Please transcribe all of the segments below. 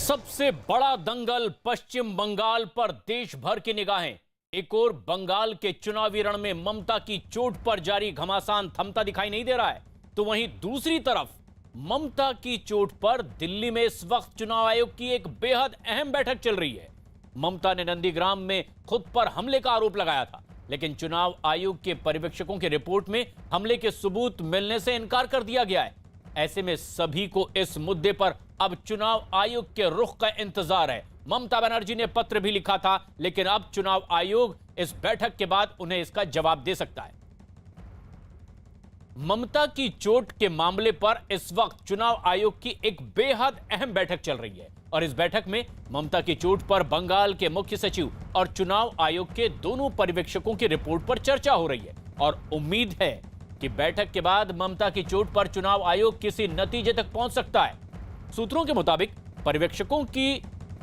सबसे बड़ा दंगल पश्चिम बंगाल पर देश भर की निगाहें। एक और बंगाल के चुनावी रण में ममता की चोट पर जारी घमासान थमता दिखाई नहीं दे रहा है, तो वहीं दूसरी तरफ ममता की चोट पर दिल्ली में इस वक्त चुनाव आयोग की एक बेहद अहम बैठक चल रही है। ममता ने नंदीग्राम में खुद पर हमले का आरोप लगाया था, लेकिन चुनाव आयोग के पर्यवेक्षकों की रिपोर्ट में हमले के सबूत मिलने से इनकार कर दिया गया है। ऐसे में सभी को इस मुद्दे पर अब चुनाव आयोग के रुख का इंतजार है। ममता बनर्जी ने पत्र भी लिखा था, लेकिन अब चुनाव आयोग इस बैठक के बाद उन्हें इसका जवाब दे सकता है। ममता की चोट के मामले पर इस वक्त चुनाव आयोग की एक बेहद अहम बैठक चल रही है और इस बैठक में ममता की चोट पर बंगाल के मुख्य सचिव और चुनाव आयोग के दोनों पर्यवेक्षकों की रिपोर्ट पर चर्चा हो रही है और उम्मीद है कि बैठक के बाद ममता की चोट पर चुनाव आयोग किसी नतीजे तक पहुंच सकता है। सूत्रों के मुताबिक पर्यवेक्षकों की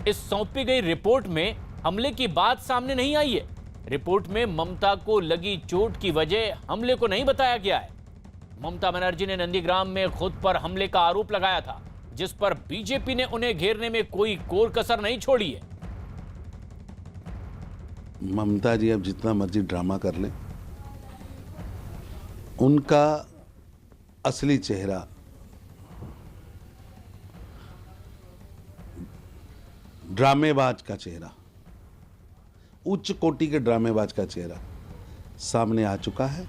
इस सौंपी गई रिपोर्ट में हमले की बात सामने नहीं आई है। रिपोर्ट में ममता को लगी चोट की वजह हमले को नहीं बताया गया है। ममता बनर्जी ने नंदीग्राम में खुद पर हमले का आरोप लगाया था, जिस पर बीजेपी ने उन्हें घेरने में कोई कोर कसर नहीं छोड़ी है। ममता जी अब जितना मर्जी ड्रामा कर लें, उनका असली चेहरा ड्रामेबाज का चेहरा, उच्च कोटि के ड्रामेबाज का चेहरा सामने आ चुका है।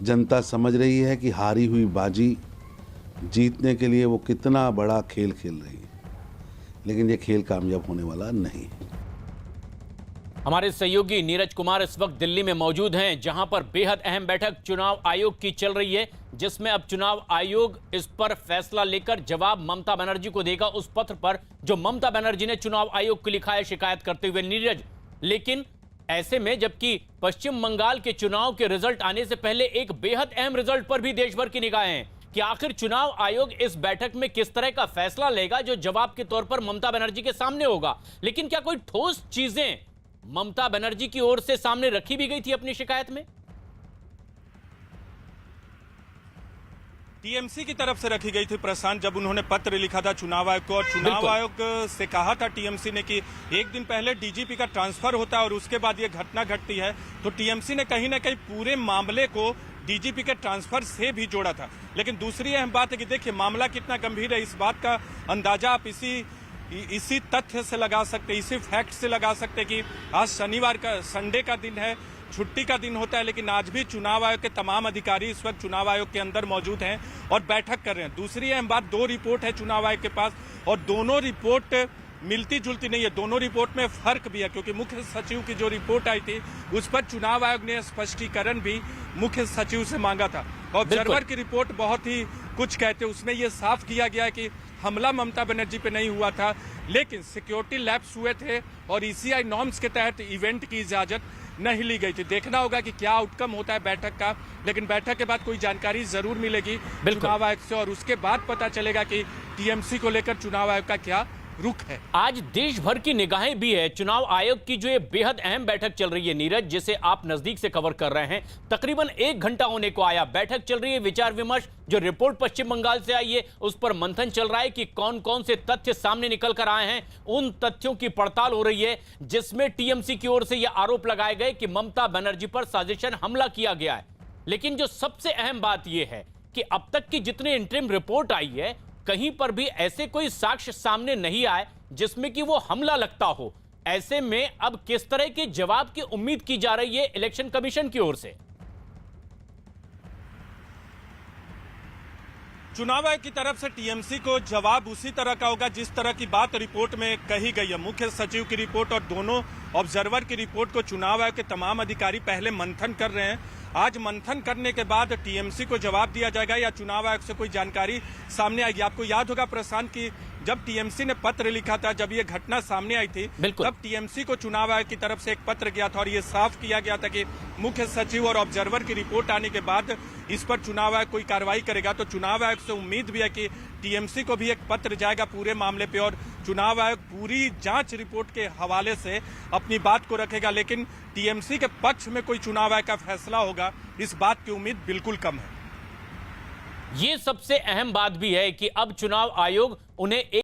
जनता समझ रही है कि हारी हुई बाजी जीतने के लिए वो कितना बड़ा खेल खेल रही है, लेकिन ये खेल कामयाब होने वाला नहीं है। हमारे सहयोगी नीरज कुमार इस वक्त दिल्ली में मौजूद हैं, जहां पर बेहद अहम बैठक चुनाव आयोग की चल रही है, जिसमें अब चुनाव आयोग इस पर फैसला लेकर जवाब ममता बनर्जी को देगा उस पत्र पर जो ममता बनर्जी ने चुनाव आयोग को लिखा है शिकायत करते हुए। नीरज, लेकिन ऐसे में जबकि पश्चिम बंगाल के चुनाव के रिजल्ट आने से पहले एक बेहद अहम रिजल्ट पर भी देश भर की निगाहें हैं कि आखिर चुनाव आयोग इस बैठक में किस तरह का फैसला लेगा जो जवाब के तौर पर ममता बनर्जी के सामने होगा। लेकिन क्या कोई ठोस चीजें ममता बनर्जी की ओर से सामने रखी भी गई थी अपनी शिकायत में? टीएमसी की तरफ से रखी गई थी प्रशांत, जब उन्होंने पत्र लिखा था चुनाव आयोग को और चुनाव आयोग से कहा था टीएमसी ने कि एक दिन पहले डीजीपी का ट्रांसफर होता है और उसके बाद ये घटना घटती है, तो टीएमसी ने कहीं ना कहीं पूरे मामले को डीजीपी के ट्रांसफर से भी जोड़ा था। लेकिन दूसरी अहम बात है कि देखिए मामला कितना गंभीर है, इस बात का अंदाजा आप इसी तथ्य से लगा सकते, इसी फैक्ट से लगा सकते कि आज शनिवार का संडे का दिन है, छुट्टी का दिन होता है, लेकिन आज भी चुनाव आयोग के तमाम अधिकारी इस वक्त चुनाव आयोग के अंदर मौजूद हैं और बैठक कर रहे हैं। दूसरी अहम बात, 2 रिपोर्ट है चुनाव आयोग के पास और दोनों रिपोर्ट मिलती जुलती नहीं है। दोनों रिपोर्ट में फर्क भी है, क्योंकि मुख्य सचिव की जो रिपोर्ट आई थी उस पर चुनाव आयोग ने स्पष्टीकरण भी मुख्य सचिव से मांगा था। ऑब्जर्वर की रिपोर्ट बहुत ही कुछ कहते, उसमें यह साफ किया गया है कि हमला ममता बनर्जी पे नहीं हुआ था, लेकिन सिक्योरिटी लैप्स हुए थे और ईसीआई नॉर्म्स के तहत इवेंट की इजाजत नहीं ली गई थी। देखना होगा कि क्या आउटकम होता है बैठक का, लेकिन बैठक के बाद कोई जानकारी जरूर मिलेगी चुनाव आयोग से और उसके बाद पता चलेगा कि टीएमसी को लेकर चुनाव आयोग का क्या रुख है। आज देश भर की निगाहें भी है चुनाव आयोग की जो ये बेहद अहम बैठक चल रही है नीरज, जिसे आप नजदीक से कवर कर रहे हैं। तकरीबन 1 घंटा होने को आया, बैठक चल रही है, विचार विमर्श, जो रिपोर्ट पश्चिम बंगाल से आई है उस पर मंथन चल रहा है कि कौन कौन से तथ्य सामने निकल कर आए हैं। उन तथ्यों की पड़ताल हो रही है जिसमें टीएमसी की ओर से यह आरोप लगाए गए कि ममता बनर्जी पर साजिशन हमला किया गया है। लेकिन जो सबसे अहम बात यह है कि अब तक की जितनी इंटरिम रिपोर्ट आई है, कहीं पर भी ऐसे कोई साक्ष्य सामने नहीं आए जिसमें कि वो हमला लगता हो। ऐसे में अब किस तरह के जवाब की उम्मीद की जा रही है इलेक्शन कमीशन की ओर से? चुनाव आयोग की तरफ से टीएमसी को जवाब उसी तरह का होगा जिस तरह की बात रिपोर्ट में कही गई है। मुख्य सचिव की रिपोर्ट और दोनों ऑब्जर्वर की रिपोर्ट को चुनाव आयोग के तमाम अधिकारी पहले मंथन कर रहे हैं। आज मंथन करने के बाद टीएमसी को जवाब दिया जाएगा या चुनाव आयोग से कोई जानकारी सामने आएगी। आपको याद होगा प्रशांत की जब टीएमसी ने पत्र लिखा था, जब ये घटना सामने आई थी, तब टीएमसी को चुनाव आयोग की तरफ से एक पत्र गया था और ये साफ किया गया था कि मुख्य सचिव और ऑब्जर्वर की रिपोर्ट आने के बाद इस पर चुनाव आयोग कोई कार्रवाई करेगा। तो चुनाव आयोग से उम्मीद भी है कि टीएमसी को भी एक पत्र जाएगा पूरे मामले पे और चुनाव आयोग पूरी जांच रिपोर्ट के हवाले से अपनी बात को रखेगा। लेकिन टीएमसी के पक्ष में कोई चुनाव आयोग का फैसला होगा, इस बात की उम्मीद बिल्कुल कम है। ये सबसे अहम बात भी है कि अब चुनाव आयोग उन्हें